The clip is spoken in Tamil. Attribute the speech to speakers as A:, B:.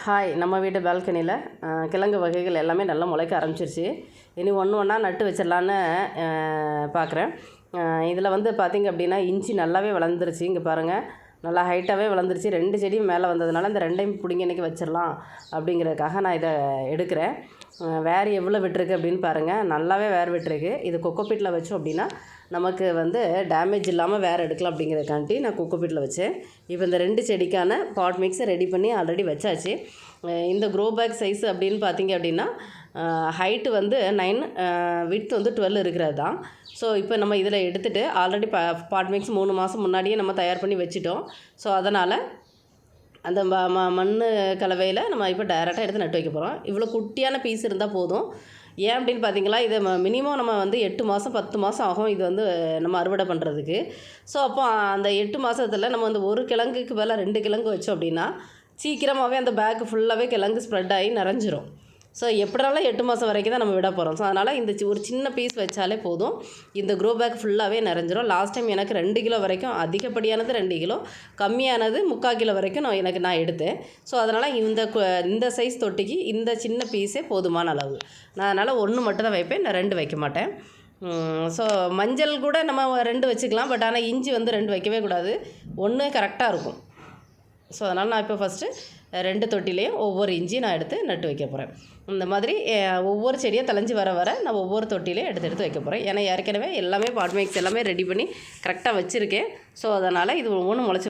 A: ஹாய், நம்ம வீட்டு பால்கனியில் கிழங்கு வகைகள் எல்லாமே நல்லா முளைக்க ஆரம்பிச்சிருச்சு. இனி ஒன்று ஒன்றா நட்டு வச்சிடலான்னு பார்க்குறேன். இதில் வந்து பார்த்திங்க அப்படின்னா இஞ்சி நல்லாவே வளர்ந்துருச்சு. இங்கே பாருங்கள், நல்லா ஹைட்டாகவே வளர்ந்துருச்சு. 2 செடியும் மேலே வந்ததுனால இந்த 2டையும் பிடிங்கி இன்றைக்கி வச்சிடலாம் அப்படிங்கிறதுக்காக நான் இதை எடுக்கிறேன். வேர் எவ்வளோ விட்டுருக்கு அப்படின்னு பாருங்கள், நல்லாவே வேர் விட்டுருக்கு. இது கொக்கோபீட்டில் வச்சோம் அப்படின்னா நமக்கு வந்து டேமேஜ் இல்லாமல் வேறு எடுக்கலாம் அப்படிங்கிறதுக்காண்டி நான் கொக்கோபீட்டில் வச்சேன். இப்போ இந்த 2 செடிக்கான பாட் மிக்ஸை ரெடி பண்ணி ஆல்ரெடி வச்சாச்சு. இந்த க்ரோ பேக் சைஸ் அப்படின்னு பார்த்திங்க அப்படின்னா ஹைட்டு வந்து 9, விட்த் வந்து 12 இருக்கிறது தான். ஸோ இப்போ நம்ம இதில் எடுத்துகிட்டு ஆல்ரெடி பாட் மிக்ஸ் 3 மாதம் முன்னாடியே நம்ம தயார் பண்ணி வச்சுட்டோம். ஸோ அதனால் அந்த மண் கலவையில் நம்ம இப்போ டைரெக்டாக எடுத்து நட்டு வைக்க போகிறோம். இவ்வளோ குட்டியான பீஸ் இருந்தால் போதும். ஏன் அப்படின்னு பார்த்தீங்களா, இதை மினிமம் நம்ம வந்து 8 மாதம் 10 மாதம் ஆகும் இது வந்து நம்ம அறுவடை பண்ணுறதுக்கு. ஸோ அப்போ அந்த 8 மாதத்தில் நம்ம வந்து ஒரு கிழங்குக்கு பதிலாக 2 கிழங்கு வச்சோம் அப்படின்னா சீக்கிரமாகவே அந்த பேக் ஃபுல்லாகவே கிழங்கு ஸ்ப்ரெட் ஆகி நிறைஞ்சிரும். ஸோ எப்படினாலும் 8 மாதம் வரைக்கும் தான் நம்ம விட போகிறோம். ஸோ அதனால் இந்த ஒரு சின்ன பீஸ் வச்சாலே போதும், இந்த க்ரோ பேக் ஃபுல்லாகவே நிறைஞ்சிரும். லாஸ்ட் டைம் எனக்கு 2 கிலோ வரைக்கும், அதிகப்படியானது 2 கிலோ, கம்மியானது 3/4 கிலோ வரைக்கும் நான் எடுத்தேன். ஸோ அதனால் இந்த சைஸ் தொட்டிக்கு இந்த சின்ன பீஸே போதுமான அளவு. நான் அதனால் 1 மட்டும் தான் வைப்பேன், நான் 2 வைக்க மாட்டேன். ஸோ மஞ்சள் கூட நம்ம 2 வச்சுக்கலாம். பட் ஆனால் இஞ்சி வந்து 2 வைக்கவே கூடாது, 1 கரெக்டாக இருக்கும். ஸோ அதனால் நான் இப்போ ஃபஸ்ட்டு 2 தொட்டிலையும் ஒவ்வொரு இஞ்சியும் நான் எடுத்து நட்டு வைக்க போகிறேன். இந்த மாதிரி ஒவ்வொரு செடியாக தளைஞ்சி வர நான் ஒவ்வொரு தொட்டிலையும் எடுத்து வைக்க போகிறேன். ஏன்னா ஏற்கனவே எல்லாமே பாட் மிக்ஸ் எல்லாமே ரெடி பண்ணி கரெக்டாக வச்சுருக்கேன். ஸோ அதனால் இது ஒவ்வொன்றும் முளைச்சி